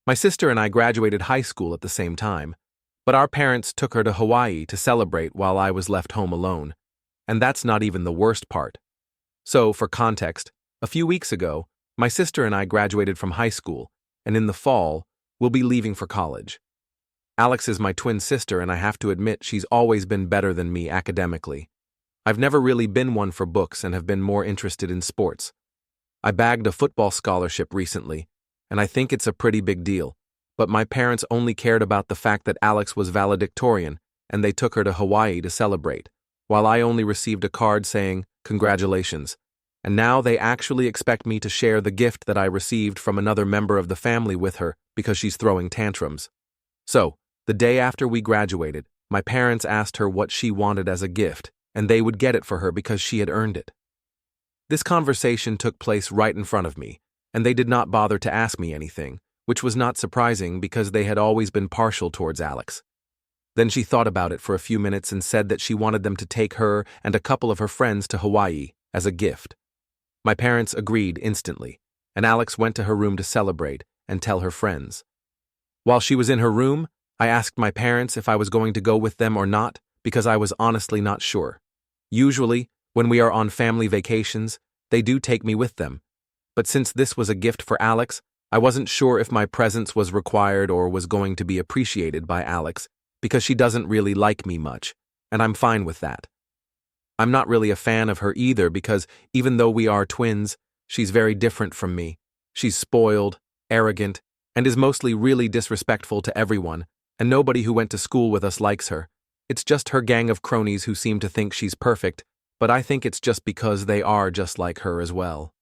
My sister and I graduated high school at the same time, but our parents took her to Hawaii to celebrate while I was left home alone. And that's not even the worst part. So, for context, a few weeks ago, my sister and I graduated from high school, and in the fall, we'll be leaving for college. Alex is my twin sister, and I have to admit she's always been better than me academically. I've never really been one for books and have been more interested in sports. I bagged a football scholarship recently, and I think it's a pretty big deal, but my parents only cared about the fact that Alex was valedictorian, and they took her to Hawaii to celebrate, while I only received a card saying, "Congratulations." And now they actually expect me to share the gift that I received from another member of the family with her because she's throwing tantrums. So, the day after we graduated, my parents asked her what she wanted as a gift, and they would get it for her because she had earned it. This conversation took place right in front of me, and they did not bother to ask me anything, which was not surprising because they had always been partial towards Alex. Then she thought about it for a few minutes and said that she wanted them to take her and a couple of her friends to Hawaii as a gift. My parents agreed instantly, and Alex went to her room to celebrate and tell her friends. While she was in her room, I asked my parents if I was going to go with them or not because I was honestly not sure. Usually, when we are on family vacations, they do take me with them. But since this was a gift for Alex, I wasn't sure if my presence was required or was going to be appreciated by Alex because she doesn't really like me much, and I'm fine with that. I'm not really a fan of her either because even though we are twins, she's very different from me. She's spoiled, arrogant, and is mostly really disrespectful to everyone, and nobody who went to school with us likes her. It's just her gang of cronies who seem to think she's perfect, but I think it's just because they are just like her as well.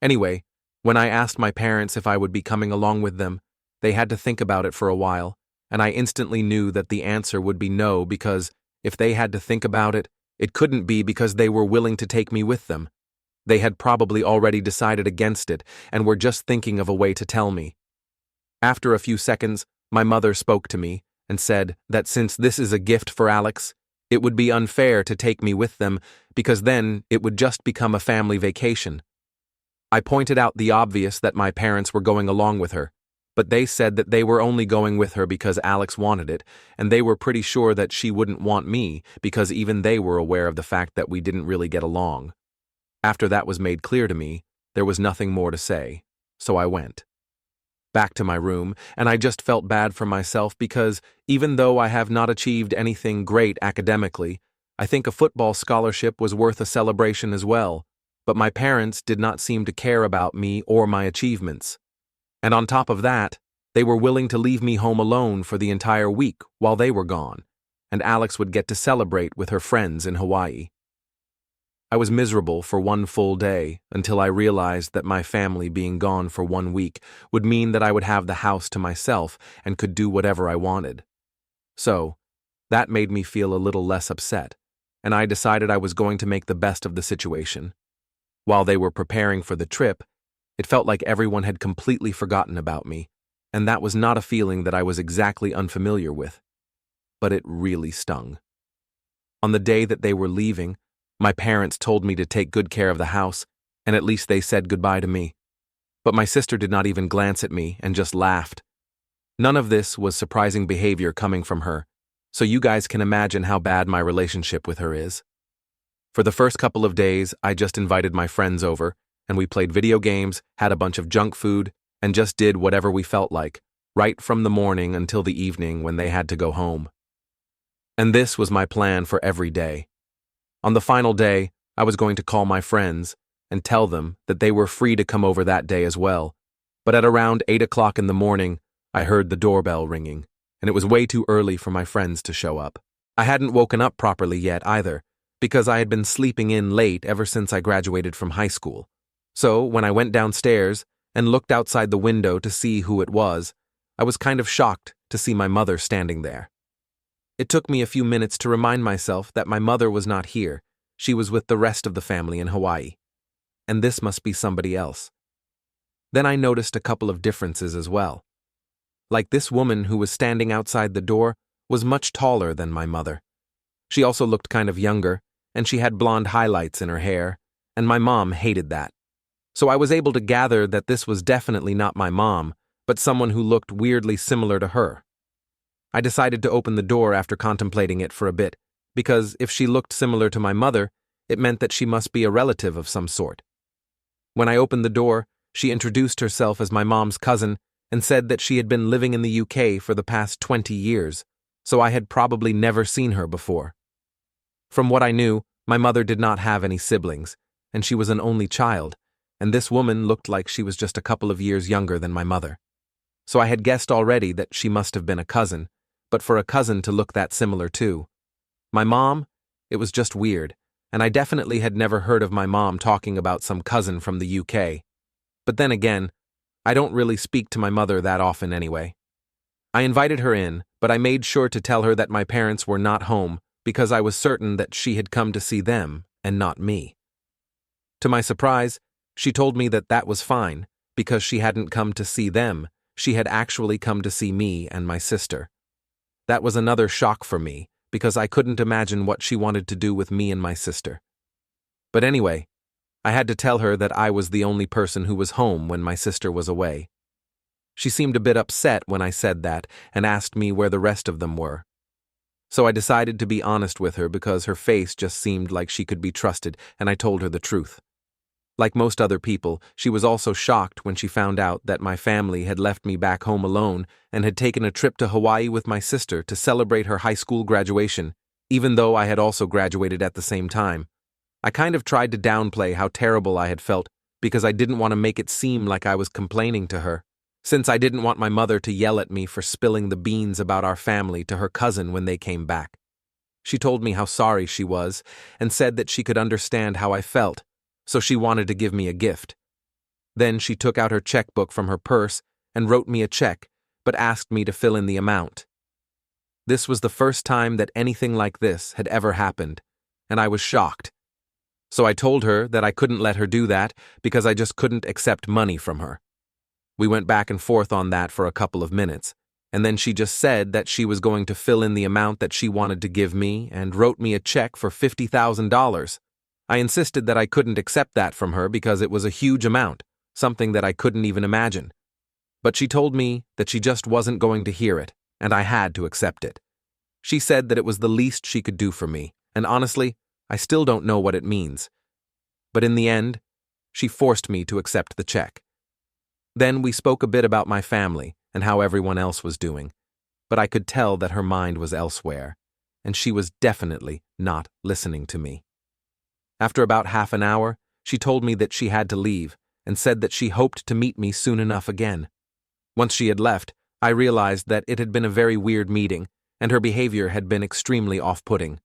Anyway, when I asked my parents if I would be coming along with them, they had to think about it for a while, and I instantly knew that the answer would be no because if they had to think about it, it couldn't be because they were willing to take me with them. They had probably already decided against it and were just thinking of a way to tell me. After a few seconds, my mother spoke to me and said that since this is a gift for Alex, it would be unfair to take me with them because then it would just become a family vacation. I pointed out the obvious that my parents were going along with her, but they said that they were only going with her because Alex wanted it, and they were pretty sure that she wouldn't want me because even they were aware of the fact that we didn't really get along. After that was made clear to me, there was nothing more to say, so I went back to my room, and I just felt bad for myself because even though I have not achieved anything great academically, I think a football scholarship was worth a celebration as well, but my parents did not seem to care about me or my achievements. And on top of that, they were willing to leave me home alone for the entire week while they were gone, and Alex would get to celebrate with her friends in Hawaii. I was miserable for one full day until I realized that my family being gone for 1 week would mean that I would have the house to myself and could do whatever I wanted. So, that made me feel a little less upset, and I decided I was going to make the best of the situation. While they were preparing for the trip, it felt like everyone had completely forgotten about me, and that was not a feeling that I was exactly unfamiliar with. But it really stung. On the day that they were leaving, my parents told me to take good care of the house, and at least they said goodbye to me. But my sister did not even glance at me and just laughed. None of this was surprising behavior coming from her, so you guys can imagine how bad my relationship with her is. For the first couple of days, I just invited my friends over, and we played video games, had a bunch of junk food, and just did whatever we felt like, right from the morning until the evening when they had to go home. And this was my plan for every day. On the final day, I was going to call my friends and tell them that they were free to come over that day as well, but at around 8 o'clock in the morning, I heard the doorbell ringing, and it was way too early for my friends to show up. I hadn't woken up properly yet either, because I had been sleeping in late ever since I graduated from high school. So when I went downstairs and looked outside the window to see who it was, I was kind of shocked to see my mother standing there. It took me a few minutes to remind myself that my mother was not here. She was with the rest of the family in Hawaii. And this must be somebody else. Then I noticed a couple of differences as well. Like this woman who was standing outside the door was much taller than my mother. She also looked kind of younger, and she had blonde highlights in her hair, and my mom hated that. So I was able to gather that this was definitely not my mom, but someone who looked weirdly similar to her. I decided to open the door after contemplating it for a bit, because if she looked similar to my mother, it meant that she must be a relative of some sort. When I opened the door, she introduced herself as my mom's cousin and said that she had been living in the UK for the past 20 years, so I had probably never seen her before. From what I knew, my mother did not have any siblings, and she was an only child, and this woman looked like she was just a couple of years younger than my mother. So I had guessed already that she must have been a cousin, but for a cousin to look that similar too. My mom? It was just weird, and I definitely had never heard of my mom talking about some cousin from the UK. But then again, I don't really speak to my mother that often anyway. I invited her in, but I made sure to tell her that my parents were not home because I was certain that she had come to see them and not me. To my surprise, she told me that that was fine because she hadn't come to see them, she had actually come to see me and my sister. That was another shock for me because I couldn't imagine what she wanted to do with me and my sister. But anyway, I had to tell her that I was the only person who was home when my sister was away. She seemed a bit upset when I said that and asked me where the rest of them were. So I decided to be honest with her because her face just seemed like she could be trusted, and I told her the truth. Like most other people, she was also shocked when she found out that my family had left me back home alone and had taken a trip to Hawaii with my sister to celebrate her high school graduation, even though I had also graduated at the same time. I kind of tried to downplay how terrible I had felt because I didn't want to make it seem like I was complaining to her, since I didn't want my mother to yell at me for spilling the beans about our family to her cousin when they came back. She told me how sorry she was and said that she could understand how I felt, so she wanted to give me a gift. Then she took out her checkbook from her purse and wrote me a check, but asked me to fill in the amount. This was the first time that anything like this had ever happened, and I was shocked. So I told her that I couldn't let her do that because I just couldn't accept money from her. We went back and forth on that for a couple of minutes, and then she just said that she was going to fill in the amount that she wanted to give me and wrote me a check for $50,000. I insisted that I couldn't accept that from her because it was a huge amount, something that I couldn't even imagine. But she told me that she just wasn't going to hear it, and I had to accept it. She said that it was the least she could do for me, and honestly, I still don't know what it means. But in the end, she forced me to accept the check. Then we spoke a bit about my family and how everyone else was doing, but I could tell that her mind was elsewhere, and she was definitely not listening to me. After about half an hour, she told me that she had to leave and said that she hoped to meet me soon enough again. Once she had left, I realized that it had been a very weird meeting, and her behavior had been extremely off-putting.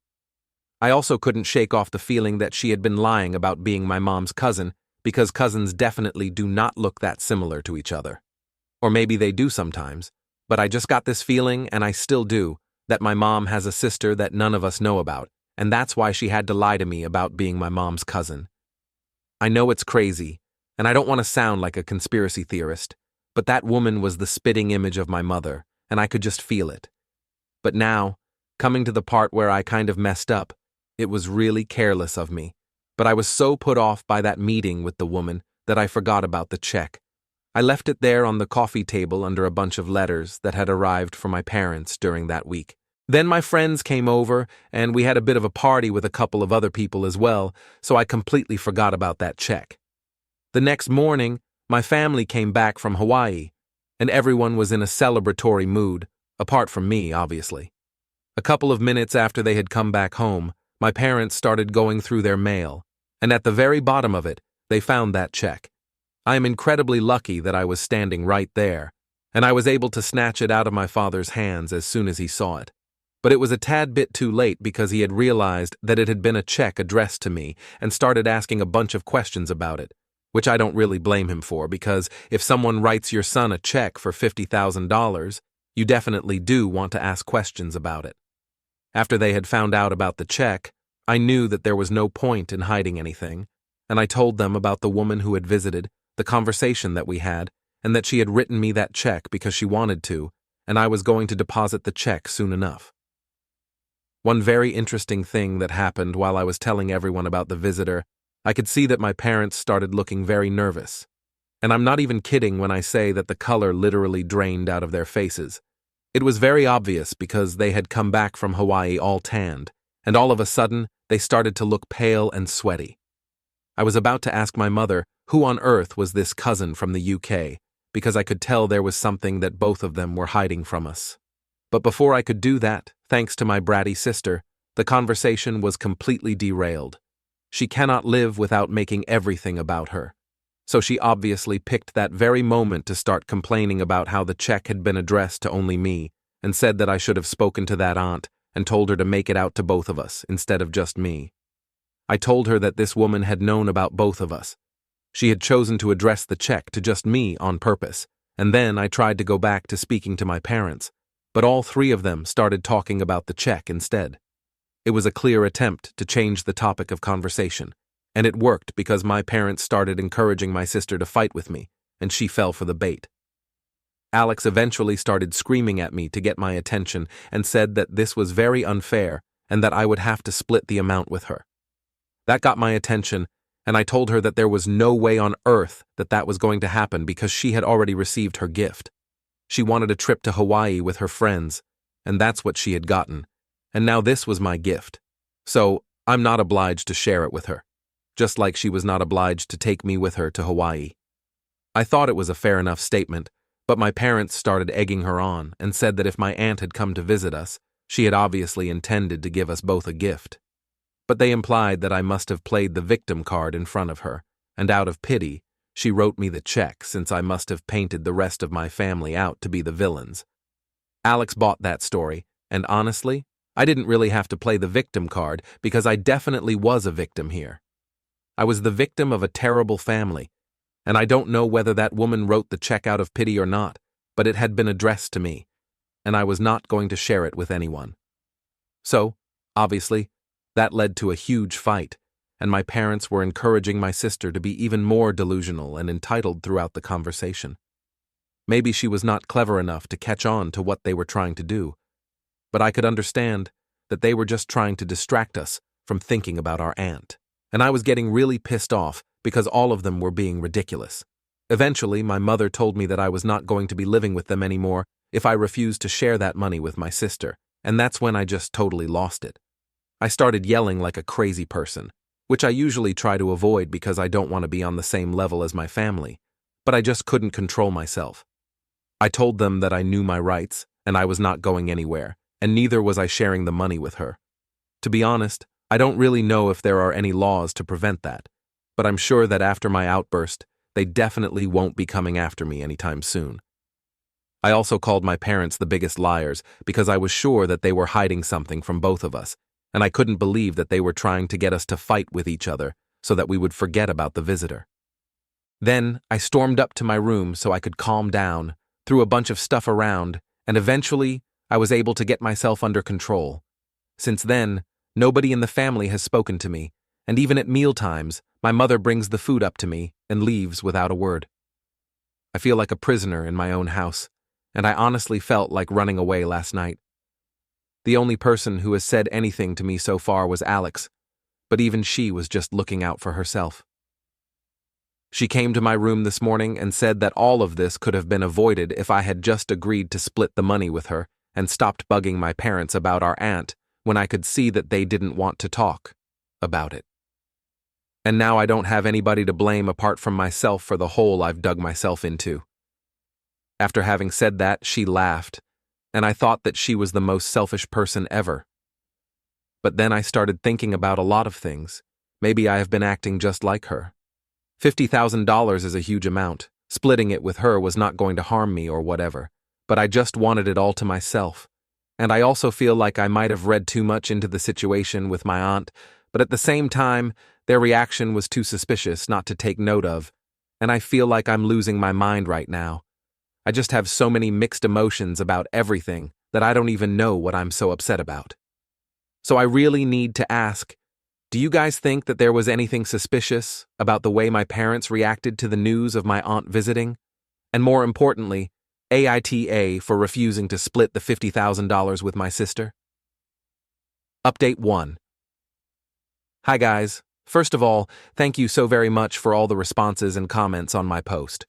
I also couldn't shake off the feeling that she had been lying about being my mom's cousin, because cousins definitely do not look that similar to each other. Or maybe they do sometimes, but I just got this feeling, and I still do, that my mom has a sister that none of us know about, and that's why she had to lie to me about being my mom's cousin. I know it's crazy, and I don't want to sound like a conspiracy theorist, but that woman was the spitting image of my mother, and I could just feel it. But now, coming to the part where I kind of messed up, it was really careless of me, but I was so put off by that meeting with the woman that I forgot about the check. I left it there on the coffee table under a bunch of letters that had arrived from my parents during that week. Then my friends came over, and we had a bit of a party with a couple of other people as well, so I completely forgot about that check. The next morning, my family came back from Hawaii, and everyone was in a celebratory mood, apart from me, obviously. A couple of minutes after they had come back home, my parents started going through their mail, and at the very bottom of it, they found that check. I am incredibly lucky that I was standing right there, and I was able to snatch it out of my father's hands as soon as he saw it. But it was a tad bit too late because he had realized that it had been a check addressed to me and started asking a bunch of questions about it, which I don't really blame him for, because if someone writes your son a check for $50,000, you definitely do want to ask questions about it. After they had found out about the check, I knew that there was no point in hiding anything, and I told them about the woman who had visited, the conversation that we had, and that she had written me that check because she wanted to, and I was going to deposit the check soon enough. One very interesting thing that happened while I was telling everyone about the visitor, I could see that my parents started looking very nervous. And I'm not even kidding when I say that the color literally drained out of their faces. It was very obvious because they had come back from Hawaii all tanned, and all of a sudden, they started to look pale and sweaty. I was about to ask my mother who on earth was this cousin from the UK, because I could tell there was something that both of them were hiding from us. But before I could do that, thanks to my bratty sister, the conversation was completely derailed. She cannot live without making everything about her. So she obviously picked that very moment to start complaining about how the check had been addressed to only me, and said that I should have spoken to that aunt and told her to make it out to both of us instead of just me. I told her that this woman had known about both of us. She had chosen to address the check to just me on purpose, and then I tried to go back to speaking to my parents, but all three of them started talking about the check instead. It was a clear attempt to change the topic of conversation, and it worked because my parents started encouraging my sister to fight with me, and she fell for the bait. Alex eventually started screaming at me to get my attention and said that this was very unfair and that I would have to split the amount with her. That got my attention, and I told her that there was no way on earth that that was going to happen because she had already received her gift. She wanted a trip to Hawaii with her friends, and that's what she had gotten, and now this was my gift. So I'm not obliged to share it with her, just like she was not obliged to take me with her to Hawaii. I thought it was a fair enough statement, but my parents started egging her on and said that if my aunt had come to visit us, she had obviously intended to give us both a gift. But they implied that I must have played the victim card in front of her, and out of pity, she wrote me the check since I must have painted the rest of my family out to be the villains. Alex bought that story, and honestly, I didn't really have to play the victim card because I definitely was a victim here. I was the victim of a terrible family, and I don't know whether that woman wrote the check out of pity or not, but it had been addressed to me, and I was not going to share it with anyone. So, obviously, that led to a huge fight, and my parents were encouraging my sister to be even more delusional and entitled throughout the conversation. Maybe she was not clever enough to catch on to what they were trying to do, but I could understand that they were just trying to distract us from thinking about our aunt, and I was getting really pissed off because all of them were being ridiculous. Eventually, my mother told me that I was not going to be living with them anymore if I refused to share that money with my sister, and that's when I just totally lost it. I started yelling like a crazy person, which I usually try to avoid because I don't want to be on the same level as my family, but I just couldn't control myself. I told them that I knew my rights and I was not going anywhere, and neither was I sharing the money with her. To be honest, I don't really know if there are any laws to prevent that, but I'm sure that after my outburst, they definitely won't be coming after me anytime soon. I also called my parents the biggest liars because I was sure that they were hiding something from both of us, and I couldn't believe that they were trying to get us to fight with each other so that we would forget about the visitor. Then I stormed up to my room so I could calm down, threw a bunch of stuff around, and eventually I was able to get myself under control. Since then, nobody in the family has spoken to me, and even at mealtimes, my mother brings the food up to me and leaves without a word. I feel like a prisoner in my own house, and I honestly felt like running away last night. The only person who has said anything to me so far was Alex, but even she was just looking out for herself. She came to my room this morning and said that all of this could have been avoided if I had just agreed to split the money with her and stopped bugging my parents about our aunt when I could see that they didn't want to talk about it. And now I don't have anybody to blame apart from myself for the hole I've dug myself into. After having said that, she laughed, and I thought that she was the most selfish person ever. But then I started thinking about a lot of things. Maybe I have been acting just like her. $50,000 is a huge amount. Splitting it with her was not going to harm me or whatever, but I just wanted it all to myself. And I also feel like I might have read too much into the situation with my aunt, but at the same time, their reaction was too suspicious not to take note of, and I feel like I'm losing my mind right now. I just have so many mixed emotions about everything that I don't even know what I'm so upset about. So I really need to ask, do you guys think that there was anything suspicious about the way my parents reacted to the news of my aunt visiting? And more importantly, AITA for refusing to split the $50,000 with my sister? Update 1. Hi guys, First of all, thank you so very much for all the responses and comments on my post.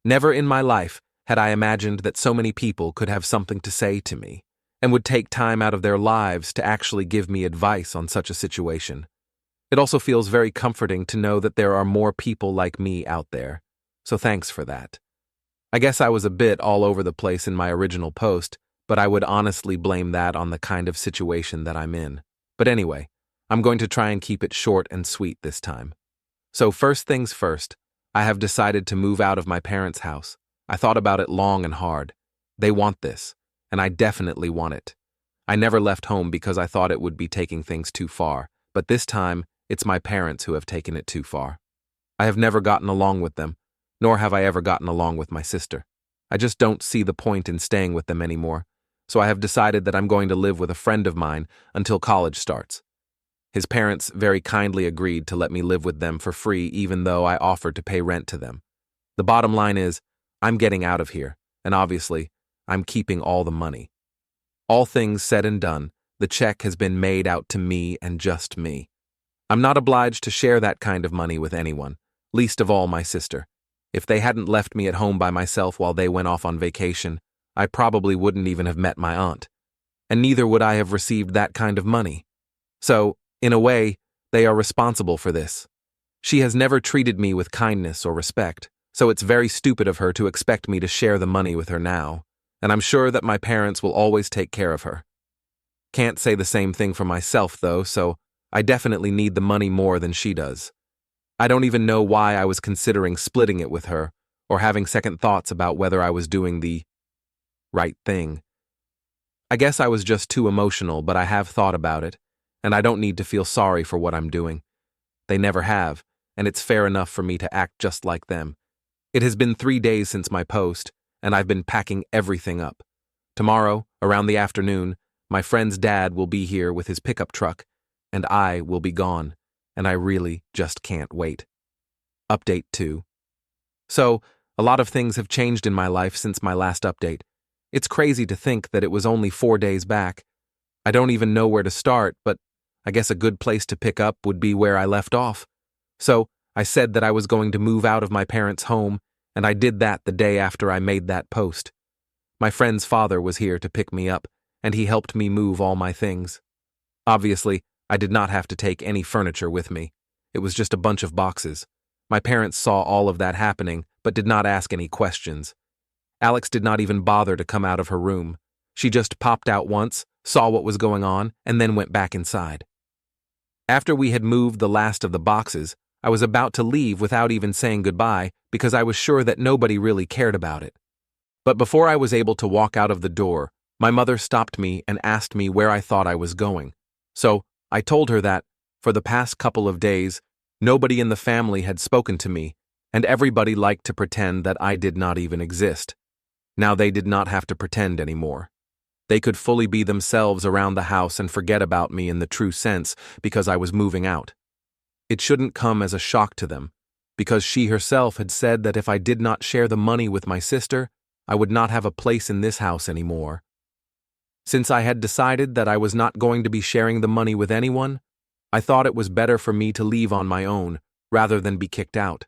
Never in my life had I imagined that so many people could have something to say to me and would take time out of their lives to actually give me advice on such a situation. It also feels very comforting to know that there are more people like me out there, so thanks for that. I guess I was a bit all over the place in my original post, but I would honestly blame that on the kind of situation that I'm in. But anyway, I'm going to try and keep it short and sweet this time. So first things first, I have decided to move out of my parents' house. I thought about it long and hard. They want this, and I definitely want it. I never left home because I thought it would be taking things too far, but this time, it's my parents who have taken it too far. I have never gotten along with them, nor have I ever gotten along with my sister. I just don't see the point in staying with them anymore, so I have decided that I'm going to live with a friend of mine until college starts. His parents very kindly agreed to let me live with them for free even though I offered to pay rent to them. The bottom line is, I'm getting out of here, and obviously, I'm keeping all the money. All things said and done, the check has been made out to me and just me. I'm not obliged to share that kind of money with anyone, least of all my sister. If they hadn't left me at home by myself while they went off on vacation, I probably wouldn't even have met my aunt. And neither would I have received that kind of money. So, in a way, they are responsible for this. She has never treated me with kindness or respect, so it's very stupid of her to expect me to share the money with her now, and I'm sure that my parents will always take care of her. Can't say the same thing for myself, though, so I definitely need the money more than she does. I don't even know why I was considering splitting it with her, or having second thoughts about whether I was doing the right thing. I guess I was just too emotional, but I have thought about it, and I don't need to feel sorry for what I'm doing. They never have, and it's fair enough for me to act just like them. It has been 3 days since my post, and I've been packing everything up. Tomorrow, around the afternoon, my friend's dad will be here with his pickup truck, and I will be gone, and I really just can't wait. Update 2. So, a lot of things have changed in my life since my last update. It's crazy to think that it was only 4 days back. I don't even know where to start, but I guess a good place to pick up would be where I left off. So, I said that I was going to move out of my parents' home, and I did that the day after I made that post. My friend's father was here to pick me up, and he helped me move all my things. Obviously, I did not have to take any furniture with me. It was just a bunch of boxes. My parents saw all of that happening, but did not ask any questions. Alex did not even bother to come out of her room. She just popped out once, saw what was going on, and then went back inside. After we had moved the last of the boxes, I was about to leave without even saying goodbye because I was sure that nobody really cared about it. But before I was able to walk out of the door, my mother stopped me and asked me where I thought I was going. So, I told her that, for the past couple of days, nobody in the family had spoken to me, and everybody liked to pretend that I did not even exist. Now they did not have to pretend anymore. They could fully be themselves around the house and forget about me in the true sense because I was moving out. It shouldn't come as a shock to them, because she herself had said that if I did not share the money with my sister, I would not have a place in this house anymore. Since I had decided that I was not going to be sharing the money with anyone, I thought it was better for me to leave on my own rather than be kicked out.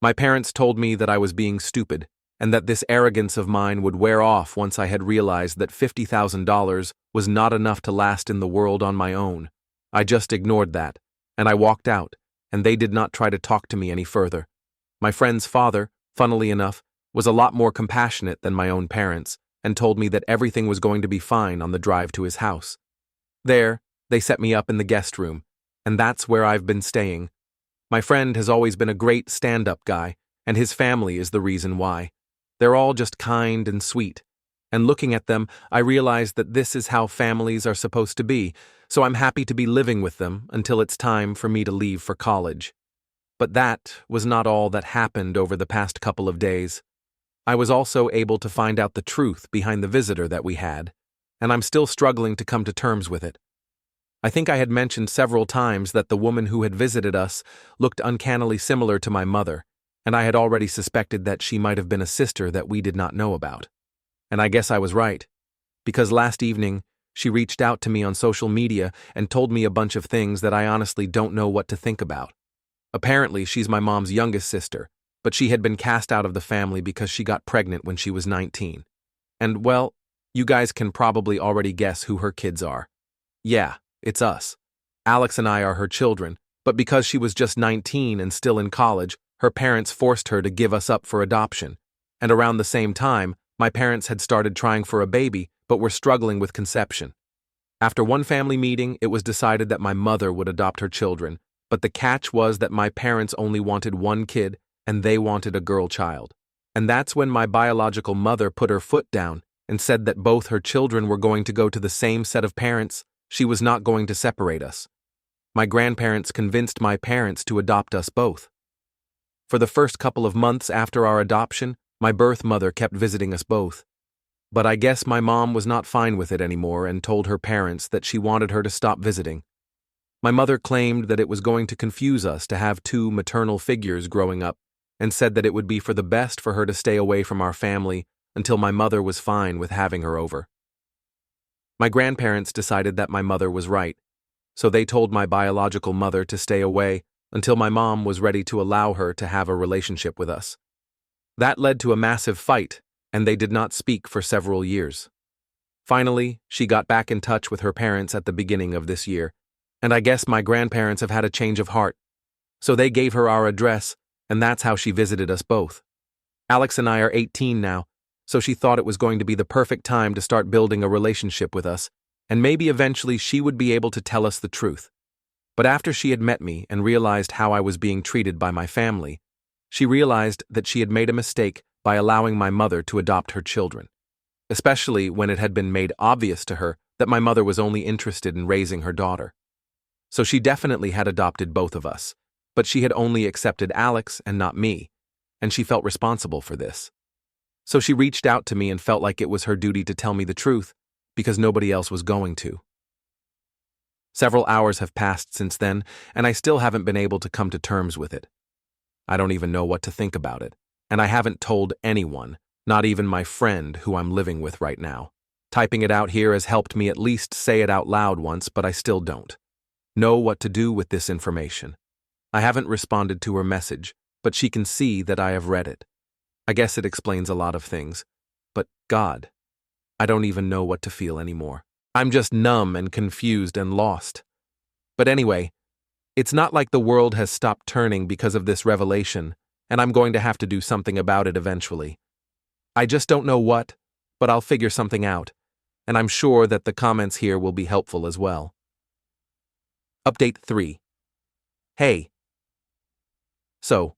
My parents told me that I was being stupid and that this arrogance of mine would wear off once I had realized that $50,000 was not enough to last in the world on my own. I just ignored that, and I walked out, and they did not try to talk to me any further. My friend's father, funnily enough, was a lot more compassionate than my own parents, and told me that everything was going to be fine on the drive to his house. There, they set me up in the guest room, and that's where I've been staying. My friend has always been a great stand-up guy, and his family is the reason why. They're all just kind and sweet, and looking at them, I realized that this is how families are supposed to be, so I'm happy to be living with them until it's time for me to leave for college. But that was not all that happened over the past couple of days. I was also able to find out the truth behind the visitor that we had, and I'm still struggling to come to terms with it. I think I had mentioned several times that the woman who had visited us looked uncannily similar to my mother, and I had already suspected that she might have been a sister that we did not know about. And I guess I was right, because last evening, She reached out to me on social media and told me a bunch of things that I honestly don't know what to think about. Apparently, she's my mom's youngest sister, but she had been cast out of the family because she got pregnant when she was 19. And, well, you guys can probably already guess who her kids are. Yeah, it's us. Alex and I are her children, but because she was just 19 and still in college, her parents forced her to give us up for adoption. And around the same time, my parents had started trying for a baby, but were struggling with conception. After one family meeting, it was decided that my mother would adopt her children, but the catch was that my parents only wanted one kid, and they wanted a girl child. And that's when my biological mother put her foot down and said that both her children were going to go to the same set of parents. She was not going to separate us. My grandparents convinced my parents to adopt us both. For the first couple of months after our adoption, my birth mother kept visiting us both. But I guess my mom was not fine with it anymore and told her parents that she wanted her to stop visiting. My mother claimed that it was going to confuse us to have two maternal figures growing up, and said that it would be for the best for her to stay away from our family until my mother was fine with having her over. My grandparents decided that my mother was right, so they told my biological mother to stay away until my mom was ready to allow her to have a relationship with us. That led to a massive fight, and they did not speak for several years. Finally, she got back in touch with her parents at the beginning of this year, and I guess my grandparents have had a change of heart. So they gave her our address, and that's how she visited us both. Alex and I are 18 now, so she thought it was going to be the perfect time to start building a relationship with us, and maybe eventually she would be able to tell us the truth. But after she had met me and realized how I was being treated by my family, she realized that she had made a mistake by allowing my mother to adopt her children, especially when it had been made obvious to her that my mother was only interested in raising her daughter. So she definitely had adopted both of us, but she had only accepted Alex and not me, and she felt responsible for this. So she reached out to me and felt like it was her duty to tell me the truth, because nobody else was going to. Several hours have passed since then, and I still haven't been able to come to terms with it. I don't even know what to think about it, and I haven't told anyone, not even my friend who I'm living with right now. Typing it out here has helped me at least say it out loud once, but I still don't know what to do with this information. I haven't responded to her message, but she can see that I have read it. I guess it explains a lot of things, but God, I don't even know what to feel anymore. I'm just numb and confused and lost. But anyway, it's not like the world has stopped turning because of this revelation, and I'm going to have to do something about it eventually. I just don't know what, but I'll figure something out, and I'm sure that the comments here will be helpful as well. Update 3. Hey. So,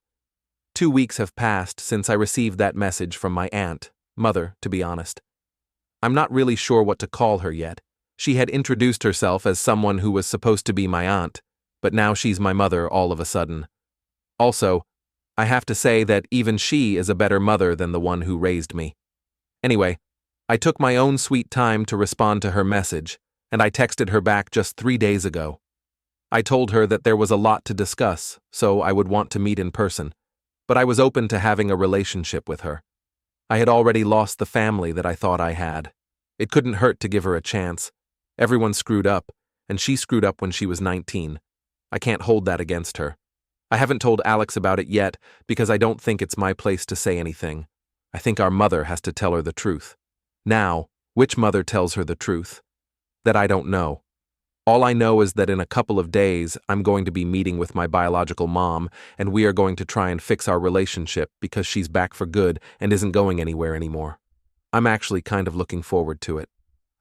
2 weeks have passed since I received that message from my mother, to be honest. I'm not really sure what to call her yet. She had introduced herself as someone who was supposed to be my aunt, but now she's my mother all of a sudden. Also, I have to say that even she is a better mother than the one who raised me. Anyway, I took my own sweet time to respond to her message, and I texted her back just 3 days ago. I told her that there was a lot to discuss, so I would want to meet in person, but I was open to having a relationship with her. I had already lost the family that I thought I had. It couldn't hurt to give her a chance. Everyone screwed up, and she screwed up when she was 19. I can't hold that against her. I haven't told Alex about it yet because I don't think it's my place to say anything. I think our mother has to tell her the truth. Now, which mother tells her the truth? That I don't know. All I know is that in a couple of days, I'm going to be meeting with my biological mom, and we are going to try and fix our relationship because she's back for good and isn't going anywhere anymore. I'm actually kind of looking forward to it.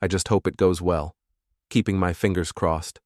I just hope it goes well. Keeping my fingers crossed.